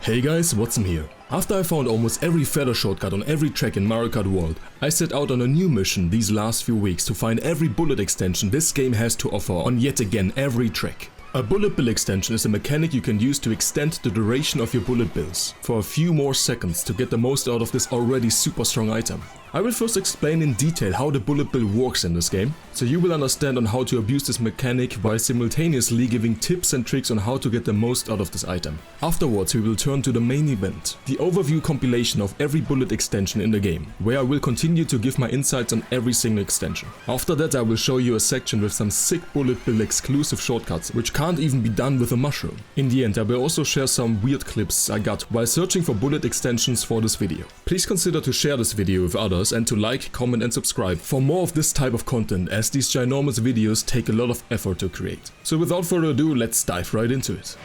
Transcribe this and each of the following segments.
Hey guys, Watson here. After I found almost every feather shortcut on every track in Mario Kart World, I set out on a new mission these last few weeks to find every bullet extension this game has to offer on yet again every track. A bullet bill extension is a mechanic you can use to extend the duration of your bullet bills for a few more seconds to get the most out of this already super strong item. I will first explain in detail how the bullet bill works in this game, so you will understand on how to abuse this mechanic while simultaneously giving tips and tricks on how to get the most out of this item. Afterwards we will turn to the main event, the overview compilation of every bullet extension in the game, where I will continue to give my insights on every single extension. After that I will show you a section with some sick bullet bill exclusive shortcuts, which can't even be done with a mushroom. In the end I will also share some weird clips I got while searching for bullet extensions for this video. Please consider to share this video with others and to like, comment and subscribe for more of this type of content, as these ginormous videos take a lot of effort to create. So without further ado, let's dive right into it.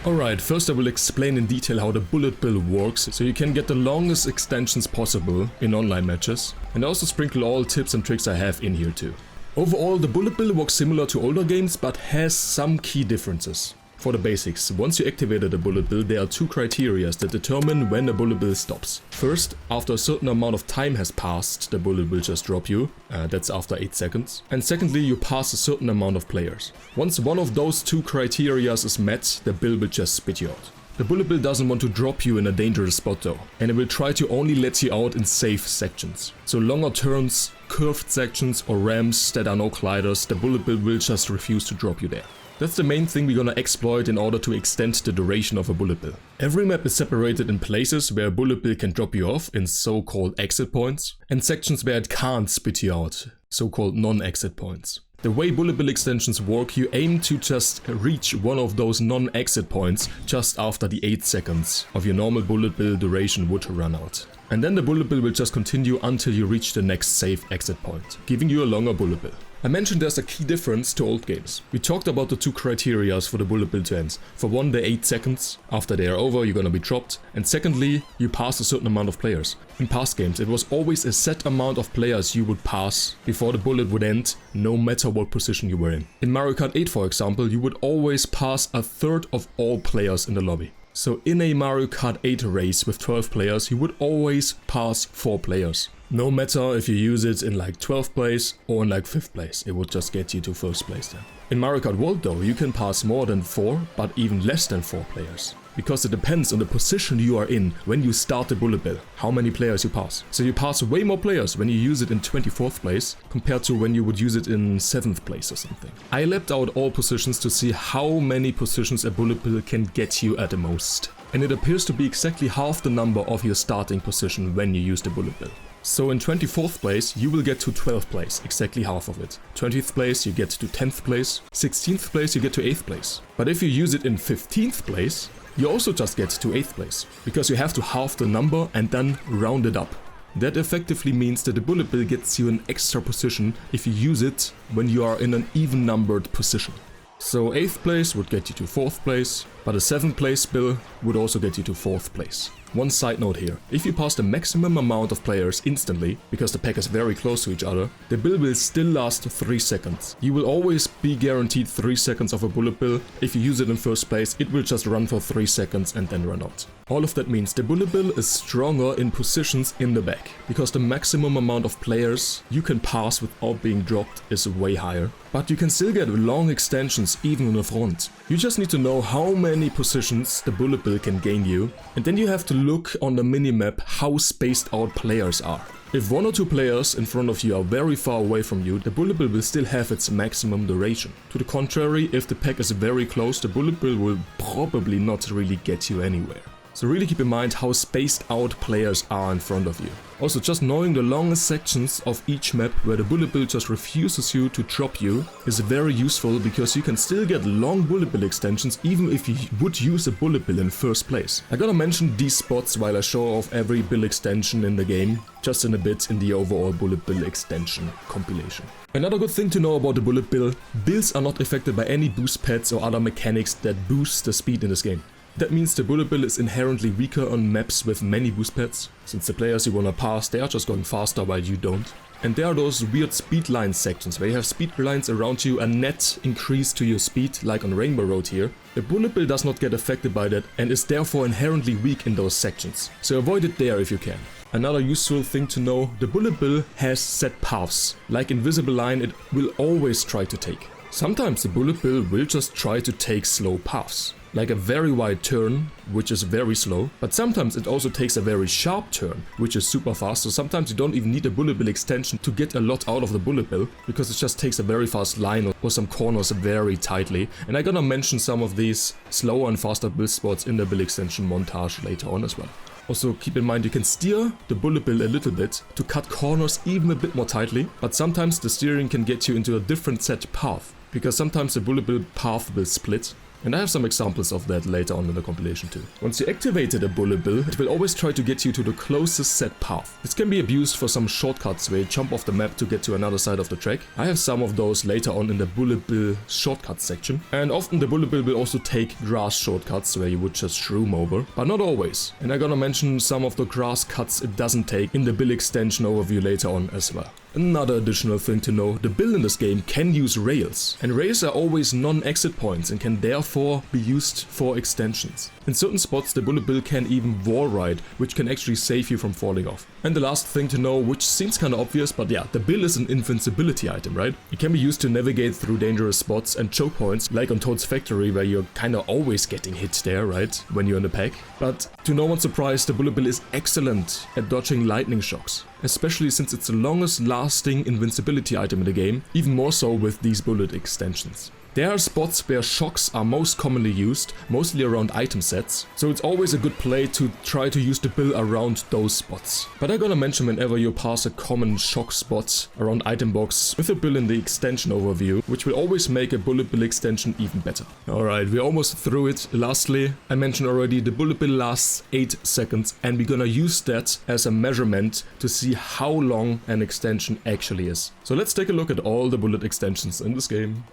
Alright, first I will explain in detail how the bullet bill works, so you can get the longest extensions possible in online matches, and also sprinkle all tips and tricks I have in here too. Overall, the bullet bill works similar to older games, but has some key differences. For the basics, once you activated a bullet bill, there are two criteria that determine when a bullet bill stops. First, after a certain amount of time has passed, the bullet will just drop you, that's after 8 seconds. And secondly, you pass a certain amount of players. Once one of those two criteria is met, the bill will just spit you out. The bullet bill doesn't want to drop you in a dangerous spot though, and it will try to only let you out in safe sections. So longer turns, curved sections or ramps that are no gliders, the bullet bill will just refuse to drop you there. That's the main thing we're gonna exploit in order to extend the duration of a bullet bill. Every map is separated in places where a bullet bill can drop you off in so-called exit points, and sections where it can't spit you out, so-called non-exit points. The way bullet bill extensions work, you aim to just reach one of those non-exit points just after the 8 seconds of your normal bullet bill duration would run out. And then the bullet bill will just continue until you reach the next safe exit point, giving you a longer bullet bill. I mentioned there's a key difference to old games. We talked about the two criteria for the bullet bill to end. For one, the 8 seconds. After they are over, you're gonna be dropped. And secondly, you pass a certain amount of players. In past games, it was always a set amount of players you would pass before the bullet would end, no matter what position you were in. In Mario Kart 8, for example, you would always pass a third of all players in the lobby. So in a Mario Kart 8 race with 12 players, you would always pass 4 players. No matter if you use it in like 12th place or in like 5th place, it would just get you to 1st place then. In Mario Kart World though, you can pass more than 4, but even less than 4 players. Because it depends on the position you are in when you start the bullet bill, how many players you pass. So you pass way more players when you use it in 24th place compared to when you would use it in 7th place or something. I leapt out all positions to see how many positions a bullet bill can get you at the most. And it appears to be exactly half the number of your starting position when you use the bullet bill. So in 24th place you will get to 12th place, exactly half of it. 20th place you get to 10th place, 16th place you get to 8th place. But if you use it in 15th place, you also just get to 8th place, because you have to halve the number and then round it up. That effectively means that the bullet bill gets you an extra position if you use it when you are in an even numbered position. So 8th place would get you to 4th place, but a 7th place bill would also get you to 4th place. One side note here, if you pass the maximum amount of players instantly, because the pack is very close to each other, the bill will still last 3 seconds. You will always be guaranteed 3 seconds of a bullet bill. If you use it in 1st place, it will just run for 3 seconds and then run out. All of that means the bullet bill is stronger in positions in the back, because the maximum amount of players you can pass without being dropped is way higher. But you can still get long extensions even in the front. You just need to know how many positions the bullet bill can gain you, and then you have to look on the minimap how spaced out players are. If 1 or 2 players in front of you are very far away from you, the bullet bill will still have its maximum duration. To the contrary, if the pack is very close, the bullet bill will probably not really get you anywhere. So really keep in mind how spaced out players are in front of you. Also, just knowing the longest sections of each map where the bullet bill just refuses you to drop you is very useful, because you can still get long bullet bill extensions even if you would use a bullet bill in 1st place. I gotta mention these spots while I show off every bill extension in the game, just in a bit in the overall bullet bill extension compilation. Another good thing to know about the bullet bill, bills are not affected by any boost pads or other mechanics that boost the speed in this game. That means the bullet bill is inherently weaker on maps with many boost pads, since the players you wanna pass, they are just going faster while you don't. And there are those weird speed line sections where you have speed lines around you, a net increase to your speed like on Rainbow Road here. The bullet bill does not get affected by that and is therefore inherently weak in those sections, so avoid it there if you can. Another useful thing to know, the bullet bill has set paths. Like Invisible Line, it will always try to take. Sometimes the bullet bill will just try to take slow paths, like a very wide turn, which is very slow, but sometimes it also takes a very sharp turn, which is super fast, so sometimes you don't even need a bullet bill extension to get a lot out of the bullet bill, because it just takes a very fast line or some corners very tightly. And I'm gonna mention some of these slower and faster bill spots in the bill extension montage later on as well. Also keep in mind you can steer the bullet bill a little bit to cut corners even a bit more tightly, but sometimes the steering can get you into a different set path, because sometimes the bullet bill path will split. And I have some examples of that later on in the compilation too. Once you activated a bullet bill, it will always try to get you to the closest set path. This can be abused for some shortcuts where you jump off the map to get to another side of the track. I have some of those later on in the bullet bill shortcuts section. And often the bullet bill will also take grass shortcuts where you would just shroom over, but not always. And I'm gonna mention some of the grass cuts it doesn't take in the bill extension overview later on as well. Another additional thing to know, the bill in this game can use rails, and rails are always non-exit points and can therefore be used for extensions. In certain spots the bullet bill can even wall ride, which can actually save you from falling off. And the last thing to know, which seems kinda obvious, but yeah, the bill is an invincibility item, right? It can be used to navigate through dangerous spots and choke points, like on Toad's Factory where you're kinda always getting hit there, right? When you're in the pack. But to no one's surprise, the bullet bill is excellent at dodging lightning shocks, especially since it's the longest lasting invincibility item in the game, even more so with these bullet extensions. There are spots where shocks are most commonly used, mostly around item sets, so it's always a good play to try to use the bill around those spots. But I'm gonna mention whenever you pass a common shock spot around item box with a bill in the extension overview, which will always make a bullet bill extension even better. Alright, we're almost through it. Lastly, I mentioned already the bullet bill lasts 8 seconds and we're gonna use that as a measurement to see how long an extension actually is. So let's take a look at all the bullet extensions in this game.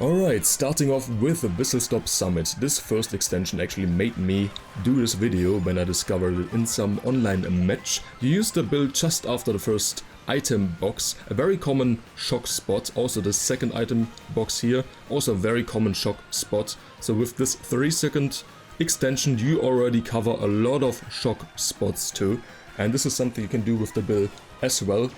Alright, starting off with the Whistlestop Summit. This first extension actually made me do this video when I discovered it in some online match. You use the bill just after the first item box, a very common shock spot. Also the second item box here, also a very common shock spot. So with this 3-second extension you already cover a lot of shock spots too. And this is something you can do with the bill as well.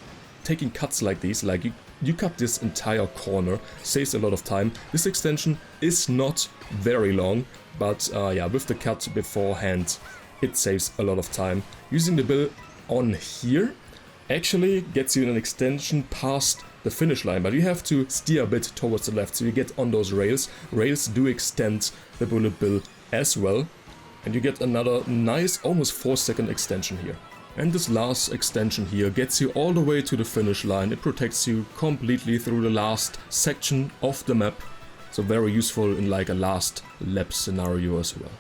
Taking cuts like these, like you cut this entire corner, saves a lot of time. This extension is not very long, but yeah, with the cut beforehand, it saves a lot of time. Using the bill on here actually gets you an extension past the finish line, but you have to steer a bit towards the left, so you get on those rails. Rails do extend the bullet bill as well, and you get another nice, almost 4-second extension here. And this last extension here gets you all the way to the finish line. It protects you completely through the last section of the map. So very useful in like a last lap scenario as well.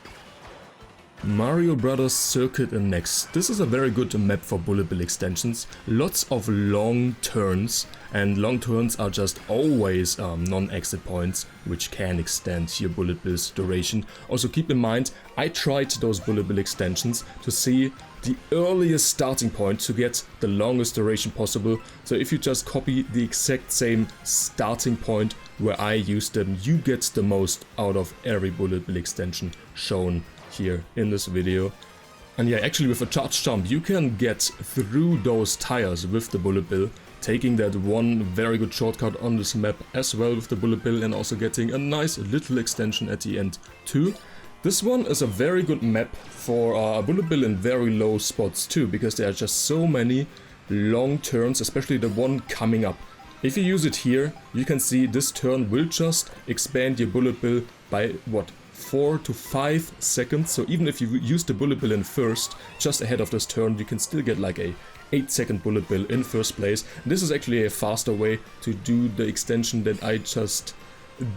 Mario Brothers Circuit and next. This is a very good map for bullet bill extensions. Lots of long turns, and long turns are just always non-exit points, which can extend your bullet bill's duration. Also keep in mind, I tried those bullet bill extensions to see the earliest starting point to get the longest duration possible. So if you just copy the exact same starting point where I used them, you get the most out of every bullet bill extension shown here in this video. And yeah, actually with a charge jump you can get through those tires with the bullet bill, taking that one very good shortcut on this map as well with the bullet bill, and also getting a nice little extension at the end too. This one is a very good map for a bullet bill in very low spots too, because there are just so many long turns, especially the one coming up. If you use it here, you can see this turn will just expand your bullet bill by what, 4 to 5 seconds. So even if you use the bullet bill in first, just ahead of this turn, you can still get like a 8-second bullet bill in first place. And this is actually a faster way to do the extension than I just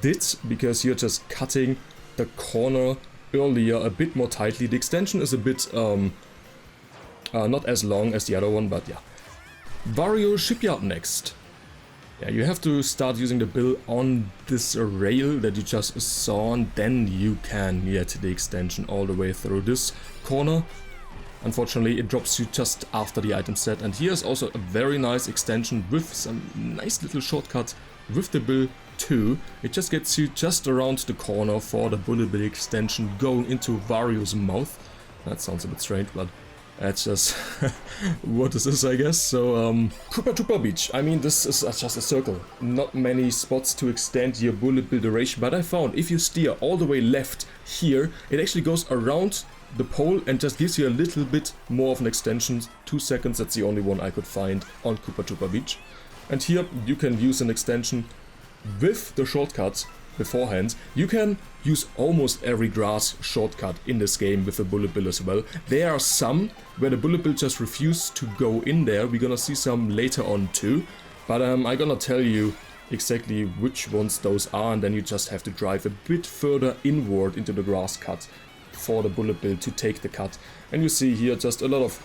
did, because you're just cutting the corner earlier a bit more tightly. The extension is a bit not as long as the other one, but yeah. Wario Shipyard next. Yeah, you have to start using the bill on this rail that you just saw, and then you can get the extension all the way through this corner. Unfortunately, it drops you just after the item set. And here's also a very nice extension with some nice little shortcut with the bill too. It just gets you just around the corner for the bullet bill extension going into Wario's mouth. That sounds a bit strange, but that's just what this is, I guess. So, Troopa Beach. I mean, this is just a circle. Not many spots to extend your bullet bill duration, but I found if you steer all the way left here, it actually goes around the pole and just gives you a little bit more of an extension. 2 seconds, that's the only one I could find on Troopa Beach. And here you can use an extension with the shortcuts beforehand. You can use almost every grass shortcut in this game with the bullet bill as well. There are some where the bullet bill just refuses to go in there. We're gonna see some later on too, but I'm gonna tell you exactly which ones those are, and then you just have to drive a bit further inward into the grass cut for the bullet bill to take the cut. And you see here just a lot of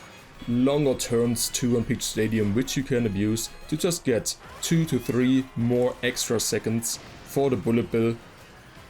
longer turns too on Peach Stadium, which you can abuse to just get 2 to 3 more extra seconds for the bullet bill.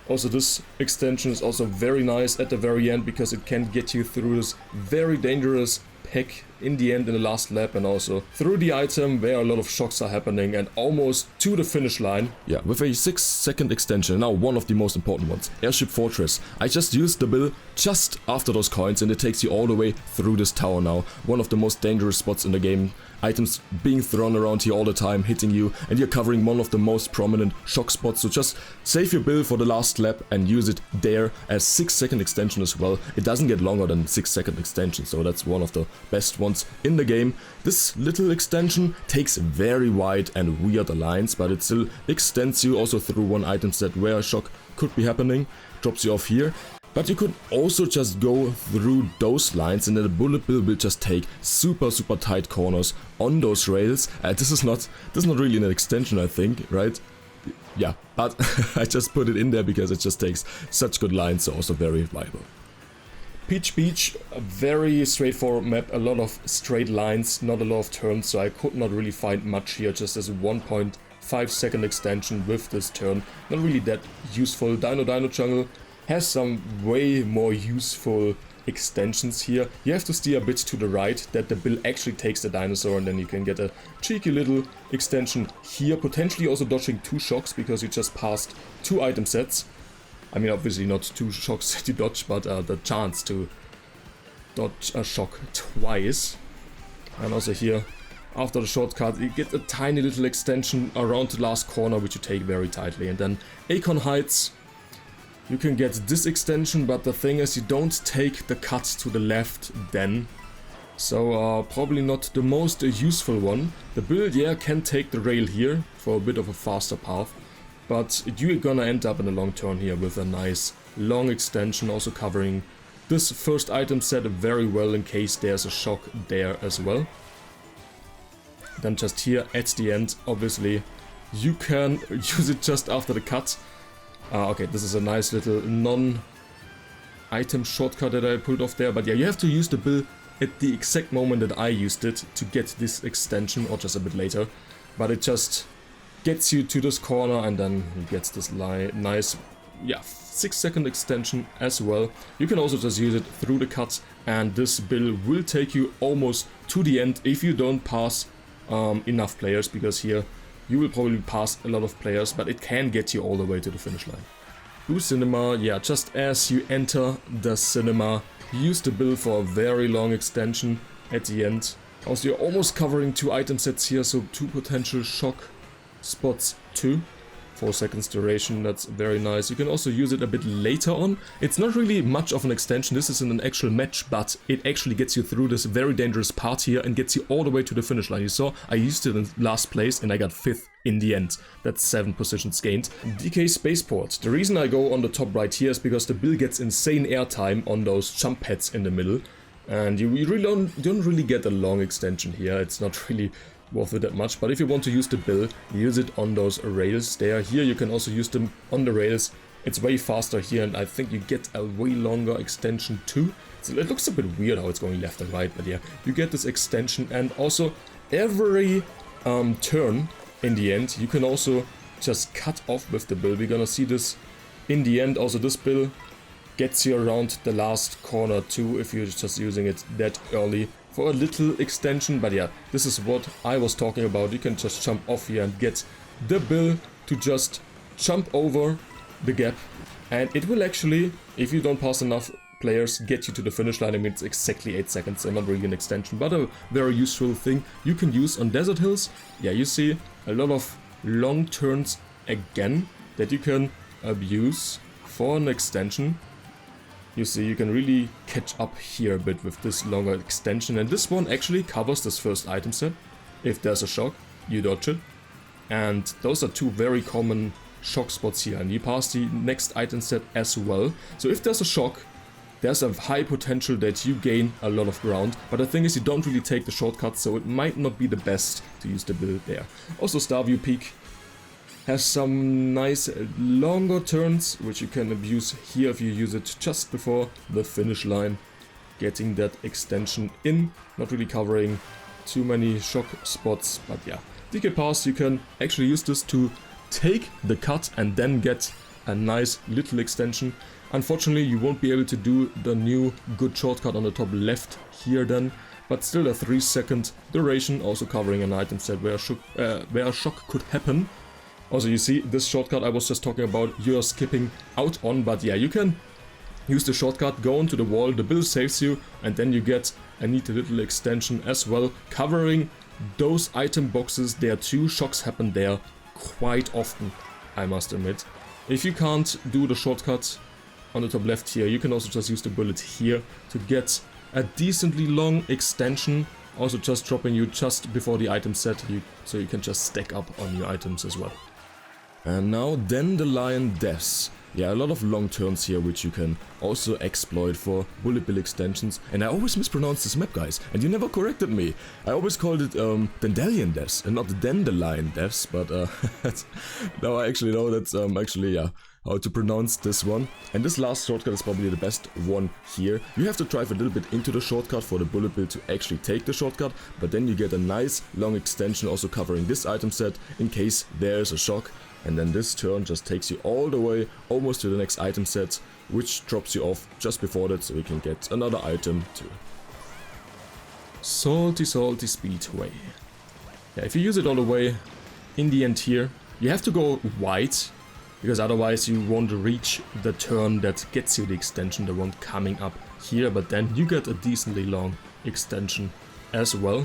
Also, this extension is also very nice at the very end because it can get you through this very dangerous pack in the end in the last lap, and also through the item where a lot of shocks are happening and almost to the finish line. Yeah, with a 6-second extension. Now one of the most important ones, Airship Fortress. I just used the bill just after those coins and it takes you all the way through this tower now. One of the most dangerous spots in the game. Items being thrown around here all the time, hitting you, and you're covering one of the most prominent shock spots. So just save your bill for the last lap and use it there as 6-second extension as well. It doesn't get longer than 6-second extension, so that's one of the best ones in the game. This little extension takes very wide and weird lines, but it still extends you also through one item set where a shock could be happening, drops you off here. But you could also just go through those lines and then the bullet bill will just take super tight corners on those rails. This is not really an extension, I think, right? Yeah, but I just put it in there because it just takes such good lines, so also very viable. Peach Beach, a very straightforward map, a lot of straight lines, not a lot of turns, so I could not really find much here, just as a 1.5-second extension with this turn. Not really that useful. Dino Jungle has some way more useful extensions here. You have to steer a bit to the right, that the bill actually takes the dinosaur, and then you can get a cheeky little extension here, potentially also dodging 2 shocks because you just passed 2 item sets. I mean, obviously not 2 shocks to dodge, but the chance to dodge a shock twice. And also here, after the shortcut, you get a tiny little extension around the last corner, which you take very tightly. And then Acorn Heights, you can get this extension, but the thing is you don't take the cut to the left then. So probably not the most useful one. The build, yeah, can take the rail here for a bit of a faster path, but you're gonna end up in a long turn here with a nice long extension, also covering this first item set very well in case there's a shock there as well. Then just here at the end, obviously, you can use it just after the cut. Okay, this is a nice little non-item shortcut that I pulled off there, but yeah, you have to use the bill at the exact moment that I used it to get this extension, or just a bit later. But it just gets you to this corner and then you get this nice, yeah, 6-second extension as well. You can also just use it through the cut, and this bill will take you almost to the end if you don't pass enough players, because here you will probably pass a lot of players, but it can get you all the way to the finish line. Boo Cinema, yeah, just as you enter the cinema, use the bill for a very long extension at the end. Also, you're almost covering 2 item sets here, so 2 potential shock spots too. 4 seconds duration, that's very nice. You can also use it a bit later on. It's not really much of an extension, this is in an actual match, but it actually gets you through this very dangerous part here and gets you all the way to the finish line. You saw I used it in last place and I got 5th in the end. That's 7 positions gained. DK Spaceport. The reason I go on the top right here is because the bill gets insane airtime on those jump pads in the middle. And you really don't really get a long extension here. It's not really worth it that much, but if you want to use the bill, use it on those rails there. Here you can also use them on the rails. It's way faster here, and I think you get a way longer extension too. So it looks a bit weird how it's going left and right, but yeah, you get this extension, and also every turn in the end you can also just cut off with the bill. We're gonna see this in the end. Also this bill gets you around the last corner too if you're just using it that early for a little extension. But yeah, this is what I was talking about. You can just jump off here and get the bill to just jump over the gap, and it will actually, if you don't pass enough players, get you to the finish line. I mean, it's exactly 8 seconds and not really an extension, but a very useful thing you can use on desert hills. Yeah, you see a lot of long turns again that you can abuse for an extension. You see, you can really catch up here a bit with this longer extension, and this one actually covers this first item set. If there's a shock, you dodge it. And those are two very common shock spots here, and you pass the next item set as well. So if there's a shock, there's a high potential that you gain a lot of ground, but the thing is you don't really take the shortcuts, so it might not be the best to use the build there. Also, Starview Peak has some nice longer turns, which you can abuse here if you use it just before the finish line. Getting that extension in, not really covering too many shock spots, but yeah. DK Pass, you can actually use this to take the cut and then get a nice little extension. Unfortunately, you won't be able to do the new good shortcut on the top left here then, but still a 3-second duration, also covering an item set where a shock could happen. Also, you see, this shortcut I was just talking about, you're skipping out on, but yeah, you can use the shortcut, go onto the wall, the bill saves you, and then you get a neat little extension as well, covering those item boxes there too. Shocks happen there quite often, I must admit. If you can't do the shortcut on the top left here, you can also just use the bullet here to get a decently long extension, also just dropping you just before the item set, so you can just stack up on your items as well. And now Dandelion Depths. Yeah, a lot of long turns here, which you can also exploit for bullet bill extensions. And I always mispronounce this map, guys, and you never corrected me. I always called it Dandelion Depths and not Dandelion Depths, but now I actually know that's how to pronounce this one. And this last shortcut is probably the best one here. You have to drive a little bit into the shortcut for the bullet bill to actually take the shortcut, but then you get a nice long extension also covering this item set in case there's a shock. And then this turn just takes you all the way almost to the next item set, which drops you off just before that, so you can get another item too. Salty Speedway. Yeah, if you use it all the way in the end here, you have to go wide, because otherwise you won't reach the turn that gets you the extension, the one coming up here, but then you get a decently long extension as well.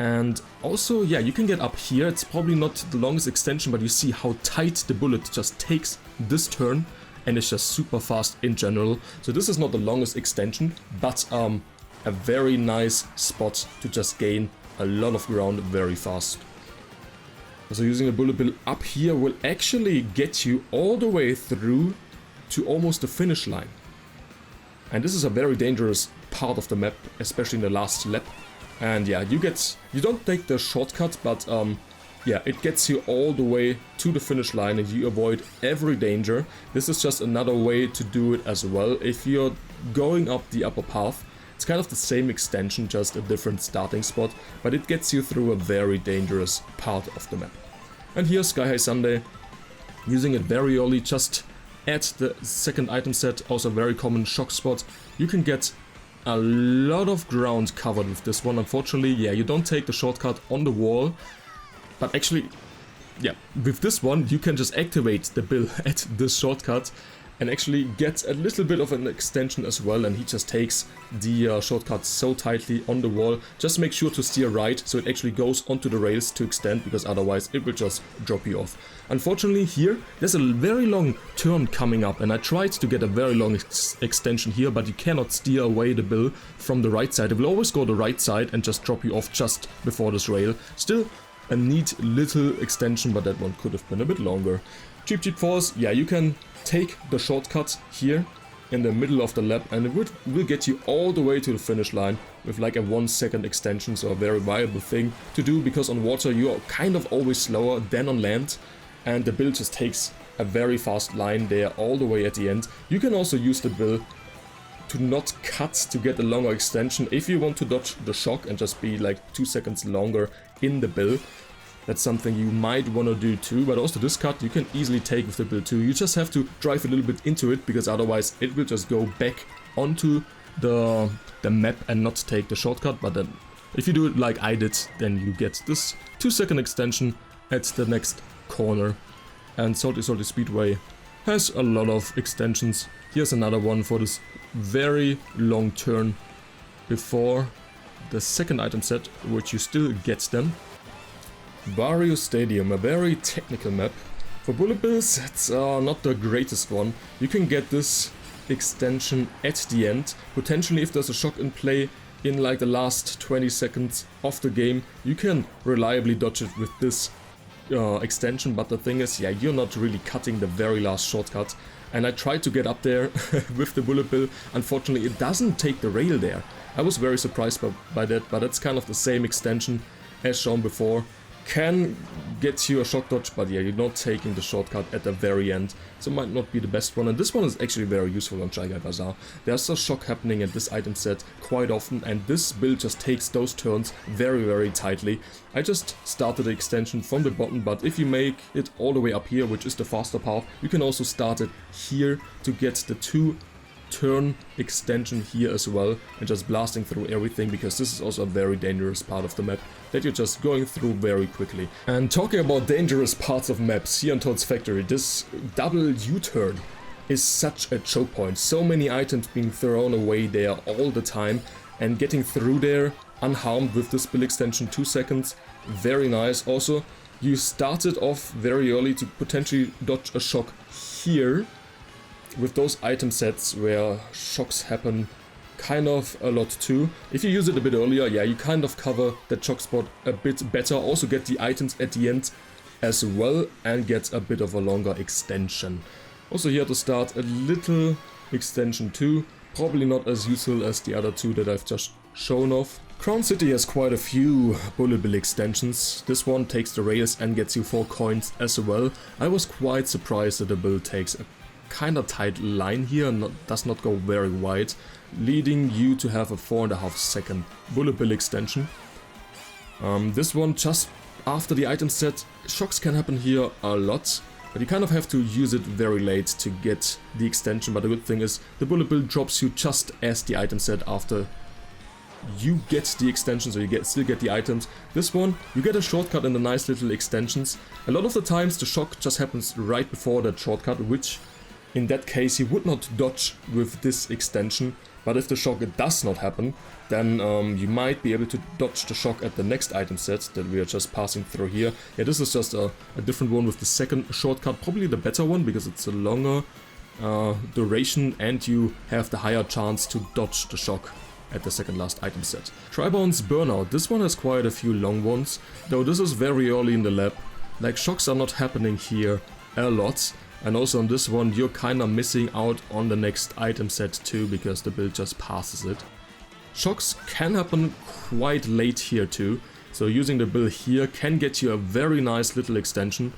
And also, yeah, you can get up here. It's probably not the longest extension, but you see how tight the bullet just takes this turn, and it's just super fast in general. So this is not the longest extension, but a very nice spot to just gain a lot of ground very fast. So using a bullet bill up here will actually get you all the way through to almost the finish line. And this is a very dangerous part of the map, especially in the last lap. And yeah, you don't take the shortcut, but yeah, it gets you all the way to the finish line and you avoid every danger. This is just another way to do it as well. If you're going up the upper path, it's kind of the same extension, just a different starting spot, but it gets you through a very dangerous part of the map. And here's Skyhigh Sundae, using it very early, just at the second item set, also a very common shock spot. You can get a lot of ground covered with this one. Unfortunately, yeah, you don't take the shortcut on the wall, but actually, yeah, with this one you can just activate the bill at this shortcut and actually get a little bit of an extension as well, and he just takes the shortcut so tightly on the wall. Just make sure to steer right so it actually goes onto the rails to extend, because otherwise it will just drop you off. Unfortunately here there's a very long turn coming up, and I tried to get a very long extension here, but you cannot steer away the bill from the right side. It will always go the right side and just drop you off just before this rail. Still a neat little extension, but that one could have been a bit longer. Cheep Falls, yeah, you can take the shortcut here in the middle of the lap, and it will get you all the way to the finish line with like a 1 second extension, so a very viable thing to do, because on water you are kind of always slower than on land, and the bill just takes a very fast line there all the way at the end. You can also use the bill to not cut to get a longer extension if you want to dodge the shock and just be like 2 seconds longer in the bill. That's something you might want to do too, but also this cut you can easily take with the build too. You just have to drive a little bit into it, because otherwise it will just go back onto the map and not take the shortcut. But then if you do it like I did, then you get this 2-second extension at the next corner. And Salty Speedway has a lot of extensions. Here's another one for this very long turn before the second item set, which you still get them. Wario Stadium, a very technical map. For bullet bills, it's not the greatest one. You can get this extension at the end. Potentially, if there's a shock in play in like the last 20 seconds of the game, you can reliably dodge it with this extension. But the thing is, yeah, you're not really cutting the very last shortcut. And I tried to get up there with the bullet bill. Unfortunately, it doesn't take the rail there. I was very surprised by that, but it's kind of the same extension as shown before. Can get you a shock dodge, but yeah, you're not taking the shortcut at the very end, so might not be the best one. And this one is actually very useful on Guy Bazaar. There's a shock happening at this item set quite often, and this build just takes those turns very tightly. I just started the extension from the bottom, but if you make it all the way up here, which is the faster path, you can also start it here to get the 2-turn extension here as well, and just blasting through everything, because this is also a very dangerous part of the map that you're just going through very quickly. And talking about dangerous parts of maps, here on Toad's Factory, this double U-turn is such a choke point. So many items being thrown away there all the time, and getting through there unharmed with this build extension 2 seconds, very nice. Also, you started off very early to potentially dodge a shock here with those item sets where shocks happen kind of a lot too. If you use it a bit earlier, yeah, you kind of cover that shock spot a bit better. Also get the items at the end as well, and get a bit of a longer extension. Also here to start, a little extension too. Probably not as useful as the other two that I've just shown off. Crown City has quite a few bullet bill extensions. This one takes the rails and gets you 4 coins as well. I was quite surprised that the build takes a kind of tight line here and does not go very wide, leading you to have a 4.5 second bullet bill extension. This one just after the item set. Shocks can happen here a lot, but you kind of have to use it very late to get the extension. But the good thing is the bullet bill drops you just as the item set after you get the extension, so you still get the items. This one, you get a shortcut in the nice little extensions. A lot of the times the shock just happens right before that shortcut, which in that case you would not dodge with this extension. But if the shock does not happen, then you might be able to dodge the shock at the next item set that we are just passing through here. Yeah, this is just a different one with the second shortcut, probably the better one because it's a longer duration and you have the higher chance to dodge the shock at the second last item set. Bones Burnout, this one has quite a few long ones, though this is very early in the lap. Like, shocks are not happening here a lot. And also on this one, you're kinda missing out on the next item set too, because the build just passes it. Shocks can happen quite late here too, so using the build here can get you a very nice little extension,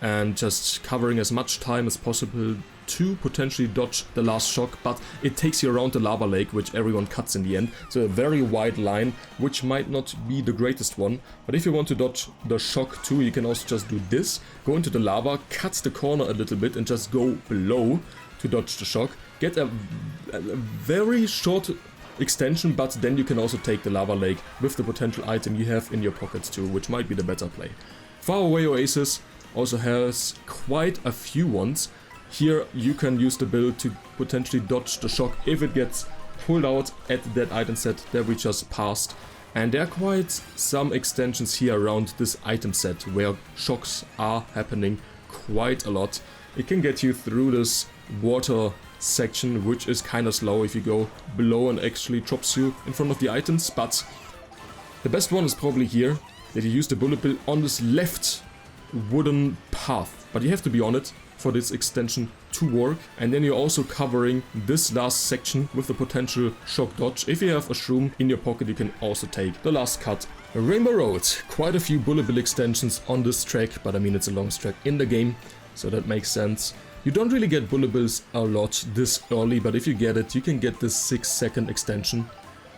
and just covering as much time as possible to potentially dodge the last shock, but it takes you around the lava lake, which everyone cuts in the end, so a very wide line, which might not be the greatest one. But if you want to dodge the shock too, you can also just do this, go into the lava, cut the corner a little bit and just go below to dodge the shock, get a very short extension, but then you can also take the lava lake with the potential item you have in your pockets too, which might be the better play. Faraway Oasis also has quite a few ones. Here you can use the build to potentially dodge the shock if it gets pulled out at that item set that we just passed. And there are quite some extensions here around this item set where shocks are happening quite a lot. It can get you through this water section, which is kind of slow if you go below and actually drops you in front of the items. But the best one is probably here, that you use the bullet bill on this left wooden path. But you have to be on it for this extension to work, and then you're also covering this last section with the potential shock dodge. If you have a shroom in your pocket, you can also take the last cut. Rainbow Road, quite a few bullet bill extensions on this track, but I mean it's the longest track in the game, so that makes sense. You don't really get bullet bills a lot this early, but if you get it, you can get this 6 second extension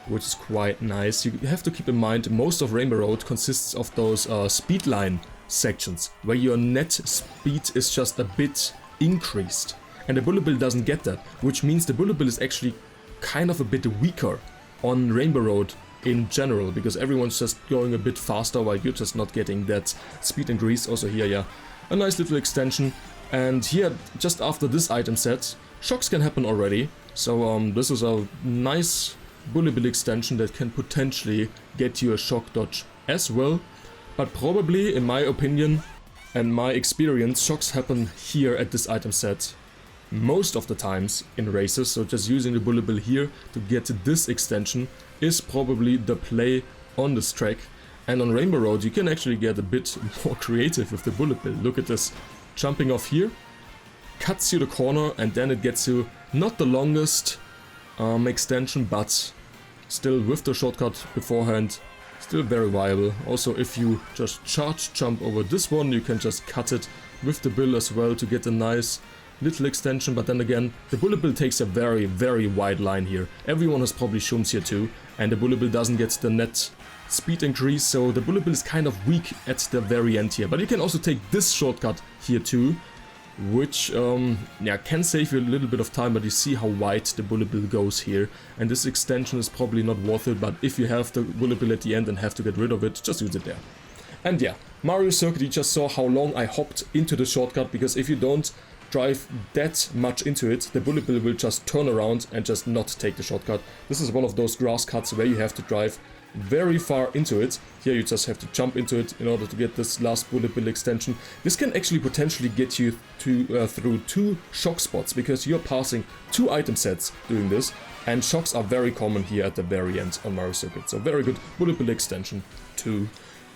which is quite nice. You have to keep in mind most of Rainbow Road consists of those speed line sections where your net speed is just a bit increased, and the bullet bill doesn't get that, which means the bullet bill is actually kind of a bit weaker on Rainbow Road in general, because everyone's just going a bit faster while you're just not getting that speed increase. Also here, yeah, a nice little extension. And here, just after this item set, shocks can happen already. So this is a nice bullet bill extension that can potentially get you a shock dodge as well. But probably, in my opinion and my experience, shocks happen here at this item set most of the times in races. So just using the bullet bill here to get this extension is probably the play on this track. And on Rainbow Road you can actually get a bit more creative with the bullet bill. Look at this, jumping off here, cuts you the corner, and then it gets you not the longest extension, but still with the shortcut beforehand, still very viable. Also, if you just charge jump over this one, you can just cut it with the bill as well to get a nice little extension. But then again, the bullet bill takes a very, very wide line here. Everyone has probably shooms here too, and the bullet bill doesn't get the net speed increase, so the bullet bill is kind of weak at the very end here. But you can also take this shortcut here too, which yeah, can save you a little bit of time, but you see how wide the bullet bill goes here, and this extension is probably not worth it. But if you have the bullet bill at the end and have to get rid of it, just use it there. And yeah, Mario Circuit, you just saw how long I hopped into the shortcut, because if you don't drive that much into it, the bullet bill will just turn around and just not take the shortcut. This is one of those grass cuts where you have to drive very far into it. Here you just have to jump into it in order to get this last bullet bill extension. This can actually potentially get you to through 2 shock spots, because you're passing 2 item sets doing this, and shocks are very common here at the very end on Mario Circuit. So very good bullet bill extension too.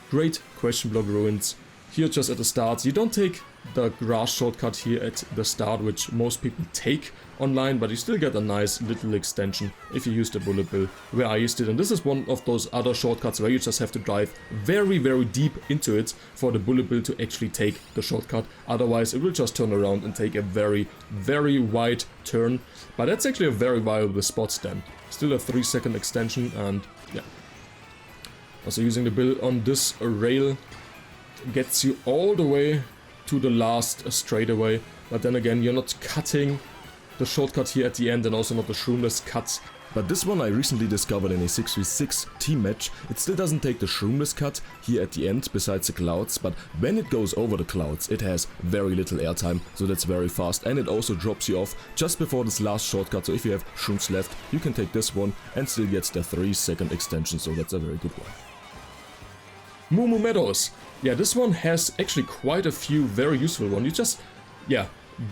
Great question block ruins. Here just at the start, you don't take the grass shortcut here at the start, which most people take online, but you still get a nice little extension if you use the bullet bill where I used it. And this is one of those other shortcuts where you just have to drive very, very deep into it for the bullet bill to actually take the shortcut. Otherwise it will just turn around and take a very, very wide turn. But that's actually a very viable spot then. Still a 3-second extension, and yeah. Also using the bill on this rail gets you all the way to the last straightaway, but then again you're not cutting the shortcut here at the end, and also not the shroomless cut. But this one I recently discovered in a 6v6 team match. It still doesn't take the shroomless cut here at the end besides the clouds, but when it goes over the clouds it has very little airtime, so that's very fast, and it also drops you off just before this last shortcut. So if you have shrooms left, you can take this one and still get the 3-second extension, so that's a very good one. Moo Moo Meadows. Yeah, this one has actually quite a few very useful ones. You just, yeah,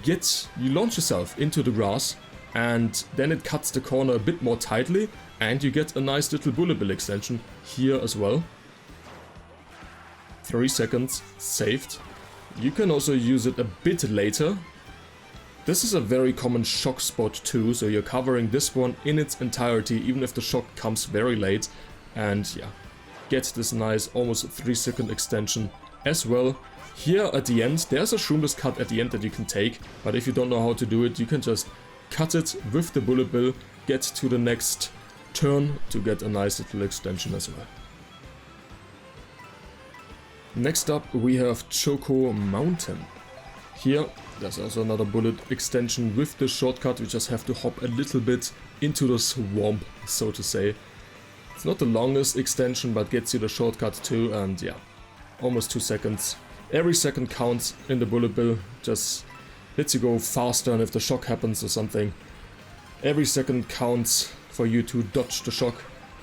you launch yourself into the grass, and then it cuts the corner a bit more tightly, and you get a nice little bullet bill extension here as well. 3 seconds saved. You can also use it a bit later. This is a very common shock spot too, so you're covering this one in its entirety, even if the shock comes very late. And yeah, get this nice almost 3-second extension as well. Here at the end there's a shroomless cut at the end that you can take, but if you don't know how to do it, you can just cut it with the bullet bill, get to the next turn to get a nice little extension as well. Next up we have Choco Mountain. Here there's also another bullet extension with the shortcut. You just have to hop a little bit into the swamp, so to say. It's not the longest extension, but gets you the shortcut too, and yeah, almost 2 seconds. Every second counts in the bullet bill, just lets you go faster, and if the shock happens or something, every second counts for you to dodge the shock.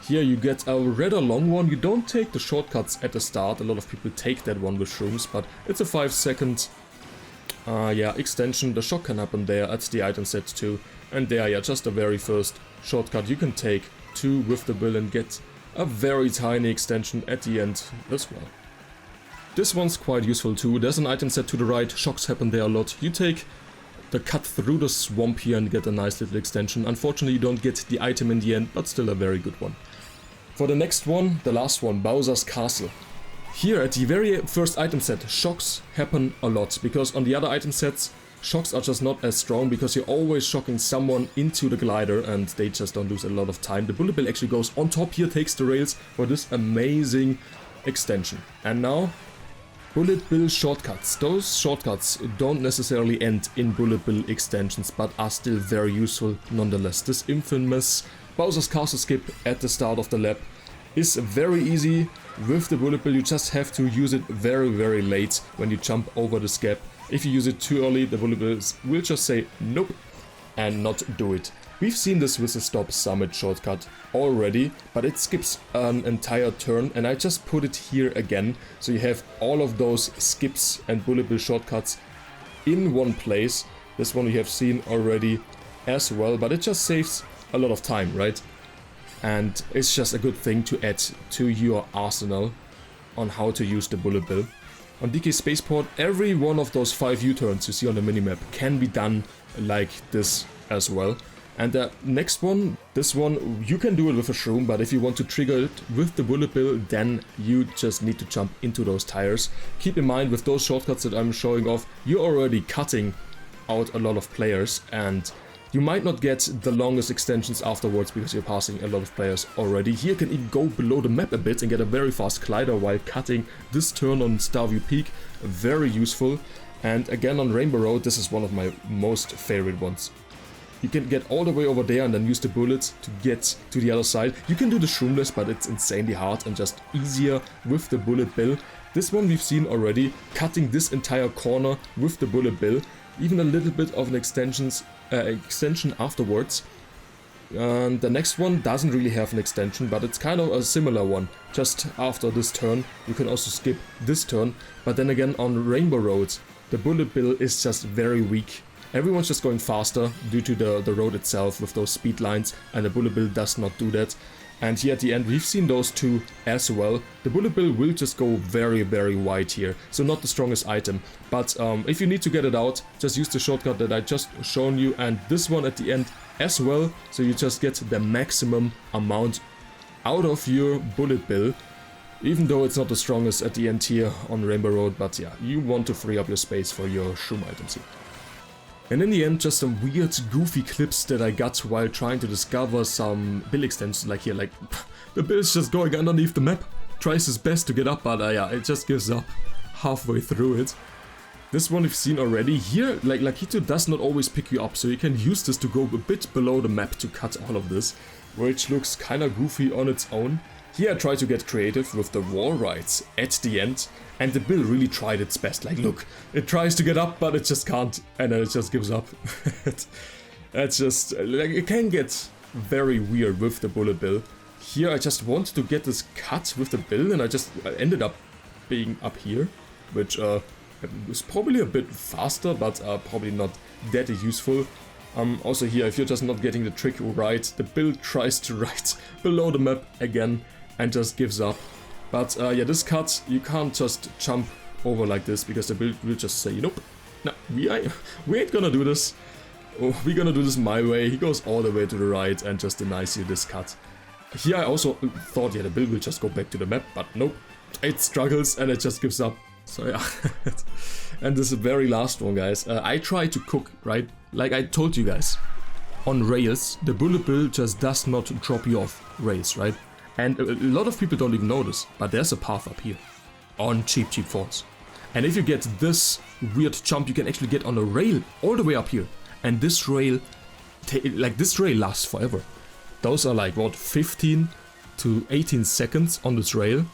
Here you get a rather long one. You don't take the shortcuts at the start. A lot of people take that one with shrooms, but it's a 5-second yeah, extension. The shock can happen there at the item set too, and there, yeah, just the very first shortcut you can take 2 with the bill and get a very tiny extension at the end as well. This one's quite useful too. There's an item set to the right, shocks happen there a lot. You take the cut through the swamp here and get a nice little extension. Unfortunately you don't get the item in the end, but still a very good one. For the next one, the last one, Bowser's Castle. Here at the very first item set, shocks happen a lot, because on the other item sets shocks are just not as strong because you're always shocking someone into the glider and they just don't lose a lot of time. The bullet bill actually goes on top here, takes the rails for this amazing extension. And now, bullet bill shortcuts. Those shortcuts don't necessarily end in bullet bill extensions, but are still very useful nonetheless. This infamous Bowser's Castle skip at the start of the lap is very easy. With the bullet bill, you just have to use it very late when you jump over this gap. If you use it too early, the bullet bill will just say nope and not do it. We've seen this Whistlestop Summit shortcut already, but it skips an entire turn, and I just put it here again, so you have all of those skips and bullet bill shortcuts in one place. This one we have seen already as well, but it just saves a lot of time, right? And it's just a good thing to add to your arsenal on how to use the bullet bill. On DK Spaceport, every one of those 5 U-turns you see on the minimap can be done like this as well. And the next one, this one, you can do it with a shroom, but if you want to trigger it with the bullet bill, then you just need to jump into those tires. Keep in mind, with those shortcuts that I'm showing off, you're already cutting out a lot of players, and you might not get the longest extensions afterwards because you're passing a lot of players already. Here you can even go below the map a bit and get a very fast glider while cutting this turn on Starview Peak. Very useful. And again on Rainbow Road, this is one of my most favorite ones. You can get all the way over there and then use the bullets to get to the other side. You can do the shroomless, but it's insanely hard and just easier with the bullet bill. This one we've seen already, cutting this entire corner with the bullet bill. Even a little bit of an extension afterwards. And the next one doesn't really have an extension, but it's kind of a similar one. Just after this turn, you can also skip this turn. But then again, on Rainbow Road, the bullet bill is just very weak. Everyone's just going faster due to the road itself with those speed lines, and the bullet bill does not do that. And here at the end, we've seen those two as well. The bullet bill will just go very wide here, so not the strongest item. But if you need to get it out, just use the shortcut that I just shown you, and this one at the end as well, so you just get the maximum amount out of your bullet bill. Even though it's not the strongest at the end here on Rainbow Road, but yeah, you want to free up your space for your shroom items here. And in the end, just some weird, goofy clips that I got while trying to discover some bill extensions, like here, like, the bill's just going underneath the map, tries his best to get up, but yeah, it just gives up halfway through it. This one we've seen already. Here, like Lakito does not always pick you up, so you can use this to go a bit below the map to cut all of this, which looks kinda goofy on its own. Here I try to get creative with the wall rides at the end, and the bill really tried its best. Like, look, it tries to get up, but it just can't, and then it just gives up. That's just, like, it can get very weird with the bullet bill. Here I just wanted to get this cut with the bill, and I just ended up being up here, which was probably a bit faster, but probably not that useful. Also here, if you're just not getting the trick right, the bill tries to ride below the map again and just gives up. But yeah, this cut, you can't just jump over like this because the build will just say, nope, no, we ain't gonna do this. Oh, we're gonna do this my way. He goes all the way to the right and just denies you this cut. Here I also thought, yeah, the build will just go back to the map, but nope, it struggles and it just gives up. So yeah, and this very last one, guys. I try to cook, right? Like I told you guys, on rails, the bullet bill just does not drop you off rails, right? And a lot of people don't even know this, but there's a path up here on Cheep Fortress. And if you get this weird jump, you can actually get on a rail all the way up here. And this rail, this rail lasts forever. Those are like, what, 15 to 18 seconds on this rail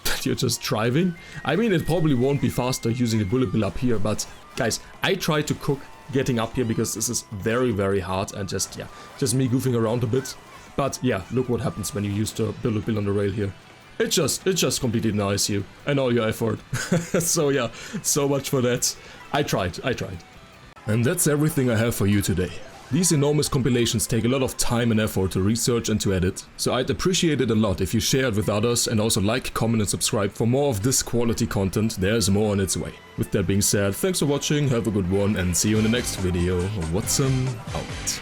that you're just driving. I mean, it probably won't be faster using the bullet bill up here, but guys, I try to cook getting up here because this is very hard and just, yeah, just me goofing around a bit. But yeah, look what happens when you use the bullet bill on the rail here. It just completely denies you and all your effort. So yeah, so much for that. I tried. And that's everything I have for you today. These enormous compilations take a lot of time and effort to research and to edit, so I'd appreciate it a lot if you share it with others and also like, comment and subscribe for more of this quality content. There's more on its way. With that being said, thanks for watching, have a good one and see you in the next video. What's out.